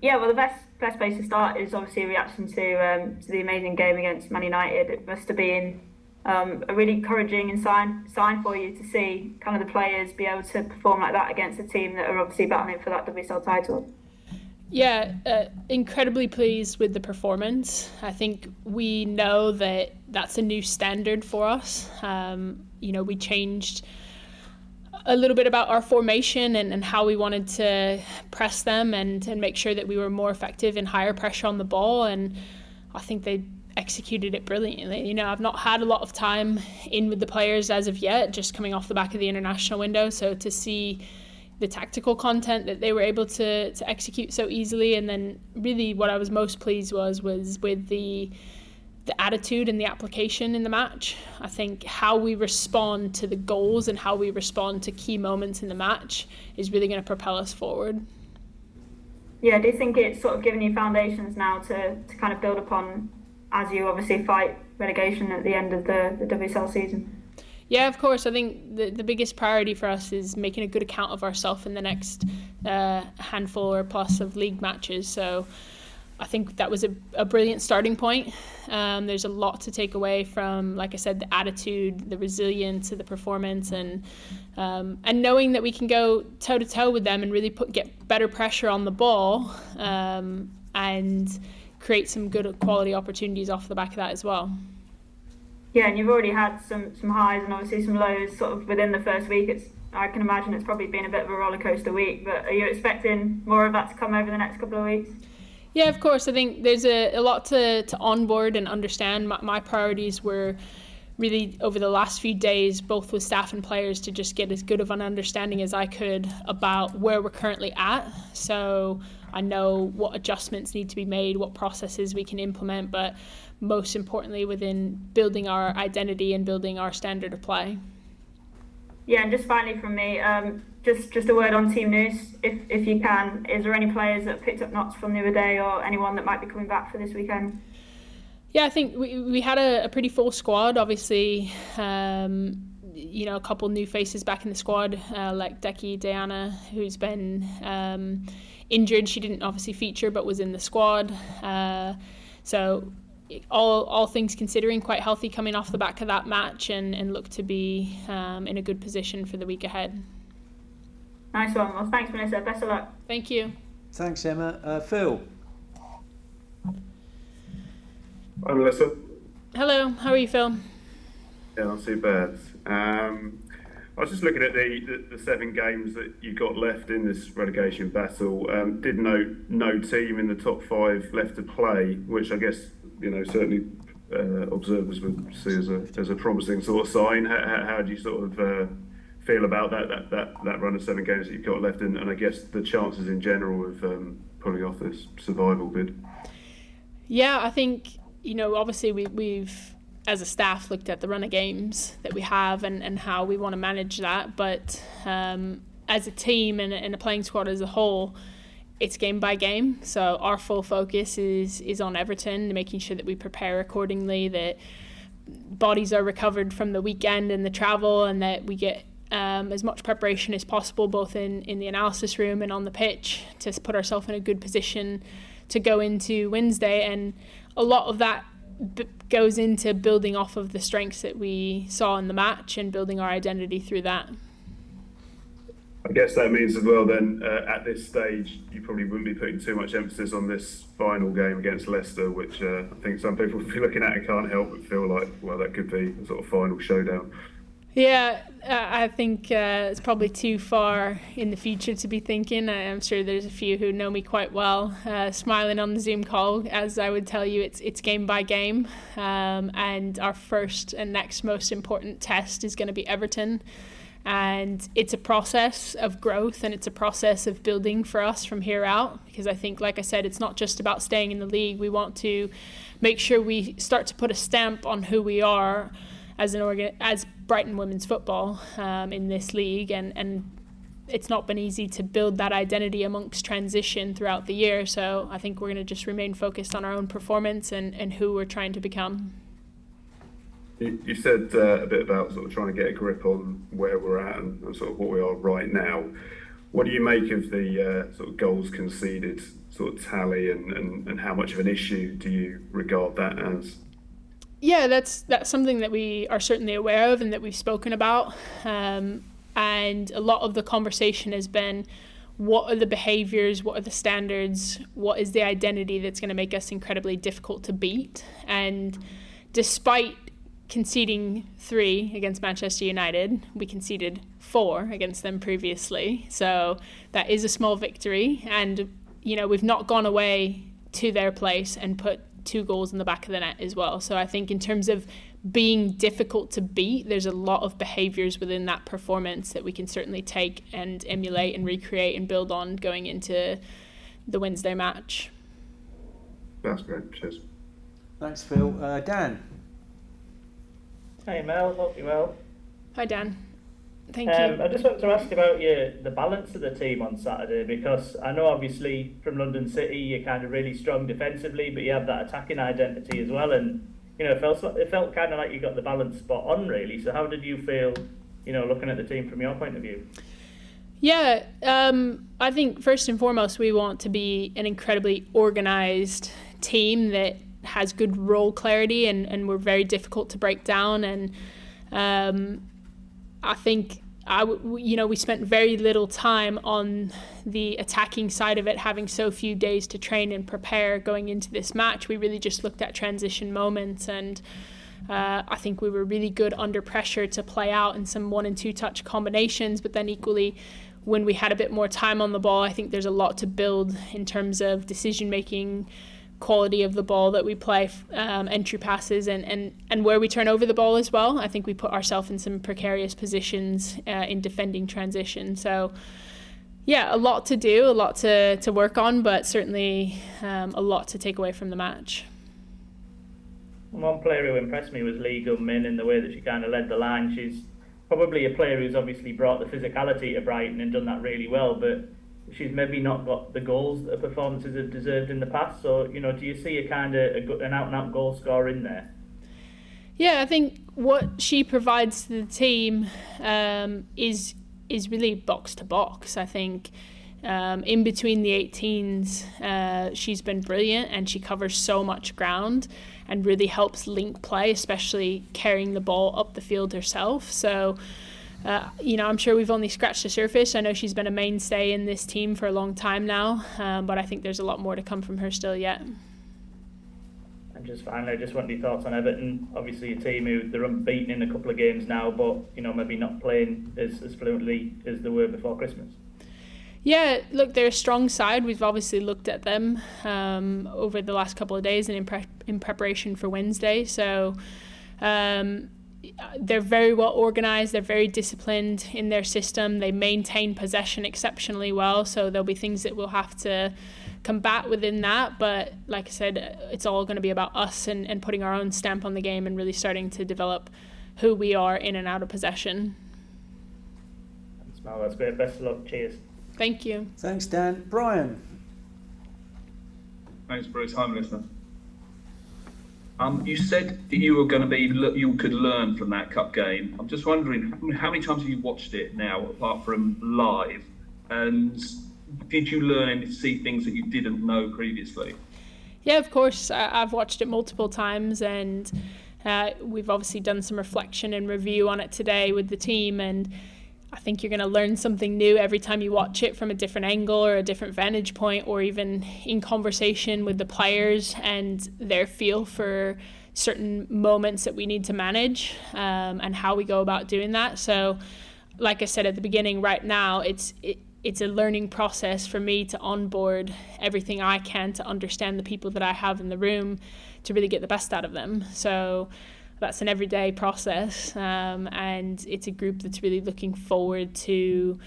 Yeah, well, the best place to start is obviously a reaction to the amazing game against Man United. It must have been a really encouraging and sign for you to see kind of the players be able to perform like that against a team that are obviously battling for that WSL title. Yeah, incredibly pleased with the performance. I think we know that that's a new standard for us. We changed a little bit about our formation and how we wanted to press them and make sure that we were more effective in higher pressure on the ball. And I think they executed it brilliantly. I've not had a lot of time in with the players as of yet, just coming off the back of the international window. So to see the tactical content that they were able to execute so easily, and then really what I was most pleased was with the attitude and the application in the match. I think how we respond to the goals and how we respond to key moments in the match is really going to propel us forward. Yeah, do you think it's sort of given you foundations now to kind of build upon as you obviously fight relegation at the end of the WSL season? Yeah, of course. I think the biggest priority for us is making a good account of ourselves in the next handful or plus of league matches. So I think that was a brilliant starting point. There's a lot to take away from, like I said, the attitude, the resilience of the performance, and knowing that we can go toe-to-toe with them and really get better pressure on the ball and create some good quality opportunities off the back of that as well. Yeah, and you've already had some highs and obviously some lows sort of within the first week. I can imagine it's probably been a bit of a roller coaster week, but are you expecting more of that to come over the next couple of weeks? Yeah, of course. I think there's a lot to onboard and understand. My priorities were really over the last few days, both with staff and players, to just get as good of an understanding as I could about where we're currently at. So I know what adjustments need to be made, what processes we can implement, but most importantly within building our identity and building our standard of play. Yeah, and just finally from me, just a word on team news, if you can. Is there any players that picked up knots from the other day or anyone that might be coming back for this weekend? Yeah, I think we had a pretty full squad. Obviously, a couple new faces back in the squad, like Deki Diana, who's been injured. She didn't obviously feature, but was in the squad. So all things considering, quite healthy coming off the back of that match and look to be in a good position for the week ahead. Nice one. Well, thanks, Vanessa. Best of luck. Thank you. Thanks, Emma. Phil. Hi, Melissa. Hello. How are you, Phil? Yeah, not too bad. I was just looking at the 7 games that you got left in this relegation battle. Did no team in the top 5 left to play, which I guess certainly observers would see as a promising sort of sign. How do you sort of feel about that run of 7 games that you've got left in, and I guess the chances in general of pulling off this survival bid? Yeah, I think obviously we've as a staff looked at the run of games that we have and how we want to manage that, but as a team and a playing squad as a whole, it's game by game. So our full focus is on Everton, making sure that we prepare accordingly, that bodies are recovered from the weekend and the travel, and that we get as much preparation as possible, both in the analysis room and on the pitch, to put ourselves in a good position to go into Wednesday. And a lot of that goes into building off of the strengths that we saw in the match and building our identity through that. I guess that means as well then, at this stage, you probably wouldn't be putting too much emphasis on this final game against Leicester, which I think some people will be looking at and can't help but feel like, well, that could be a sort of final showdown. Yeah, I think it's probably too far in the future to be thinking. I'm sure there's a few who know me quite well, smiling on the Zoom call, as I would tell you it's game by game. And our first and next most important test is going to be Everton. And it's a process of growth and it's a process of building for us from here out, because I think, like I said, it's not just about staying in the league. We want to make sure we start to put a stamp on who we are as Brighton women's football in this league, and it's not been easy to build that identity amongst transition throughout the year. So I think we're going to just remain focused on our own performance and who we're trying to become. You said a bit about sort of trying to get a grip on where we're at and sort of what we are right now. What do you make of the sort of goals conceded sort of tally, and how much of an issue do you regard that as? Yeah, that's something that we are certainly aware of and that we've spoken about. And a lot of the conversation has been, what are the behaviours, what are the standards, what is the identity that's going to make us incredibly difficult to beat? And despite conceding 3 against Manchester United, we conceded 4 against them previously. So that is a small victory. And, we've not gone away to their place and put 2 goals in the back of the net as well. So I think in terms of being difficult to beat, there's a lot of behaviours within that performance that we can certainly take and emulate and recreate and build on going into the Wednesday match. That's great. Cheers. Thanks, Phil. Dan. Hey Mel, hope you're well. Hi Dan. Thank you. I just wanted to ask about the balance of the team on Saturday, because I know obviously from London City you're kind of really strong defensively, but you have that attacking identity as well, and it felt kind of like you got the balance spot on really. So how did you feel, looking at the team from your point of view? Yeah, I think first and foremost we want to be an incredibly organised team that has good role clarity, and we're very difficult to break down. And I think we spent very little time on the attacking side of it, having so few days to train and prepare going into this match. We really just looked at transition moments, and I think we were really good under pressure to play out in some 1 and 2 touch combinations. But then equally, when we had a bit more time on the ball, I think there's a lot to build in terms of decision making, quality of the ball that we play, entry passes, and where we turn over the ball as well. I think we put ourselves in some precarious positions in defending transition. So yeah, a lot to do, a lot to work on, but certainly a lot to take away from the match. One player who impressed me was Lee Gunn-Min in the way that she kind of led the line. She's probably a player who's obviously brought the physicality to Brighton and done that really well, but she's maybe not got the goals that her performances have deserved in the past. So, do you see a kind of an out-and-out goal scorer in there? Yeah, I think what she provides to the team is really box to box. I think in between the 18s, she's been brilliant, and she covers so much ground and really helps link play, especially carrying the ball up the field herself. So I'm sure we've only scratched the surface. I know she's been a mainstay in this team for a long time now, but I think there's a lot more to come from her still yet. And just finally, I just want your thoughts on Everton. Obviously a team who they're unbeaten in a couple of games now, but maybe not playing as fluently as they were before Christmas. Yeah, look, they're a strong side. We've obviously looked at them over the last couple of days and in preparation for Wednesday. So they're very well organised, they're very disciplined in their system, they maintain possession exceptionally well, so there'll be things that we'll have to combat within that, but like I said, it's all going to be about us and putting our own stamp on the game and really starting to develop who we are in and out of possession. That's great, best of luck, cheers. Thank you. Thanks, Dan. Brian. Thanks, Bruce. Hi, Melissa. You said that you could learn from that cup game. I'm just wondering, how many times have you watched it now, apart from live? And did you learn and see things that you didn't know previously? Yeah, of course. I've watched it multiple times, and we've obviously done some reflection and review on it today with the team, and I think you're going to learn something new every time you watch it from a different angle or a different vantage point, or even in conversation with the players and their feel for certain moments that we need to manage, and how we go about doing that. So like I said at the beginning, right now it's a learning process for me to onboard everything I can to understand the people that I have in the room to really get the best out of them. So that's an everyday process, and it's a group that's really looking forward to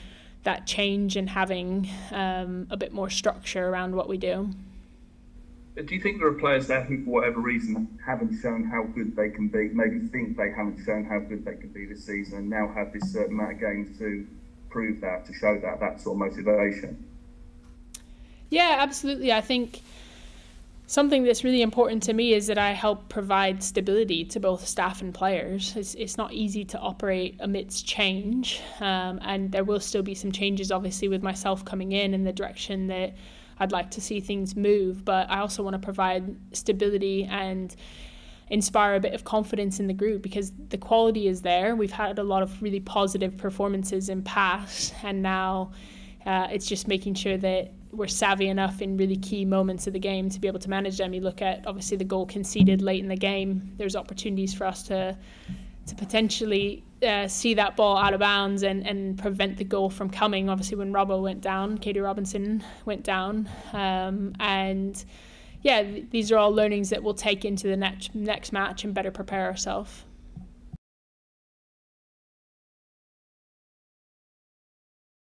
that change and having a bit more structure around what we do. Do you think there are players there who, for whatever reason, haven't shown how good they can be, maybe think they haven't shown how good they can be this season, and now have this certain amount of games to prove that, to show that sort of motivation? Yeah, absolutely. I think something that's really important to me is that I help provide stability to both staff and players. It's not easy to operate amidst change, and there will still be some changes, obviously, with myself coming in the direction that I'd like to see things move, but I also want to provide stability and inspire a bit of confidence in the group, because the quality is there. We've had a lot of really positive performances in past, and now it's just making sure that we're savvy enough in really key moments of the game to be able to manage them. You look at, obviously, the goal conceded late in the game. There's opportunities for us to potentially see that ball out of bounds and prevent the goal from coming. Obviously, when Robbo went down, Katie Robinson went down, and yeah, these are all learnings that we'll take into the next match and better prepare ourselves.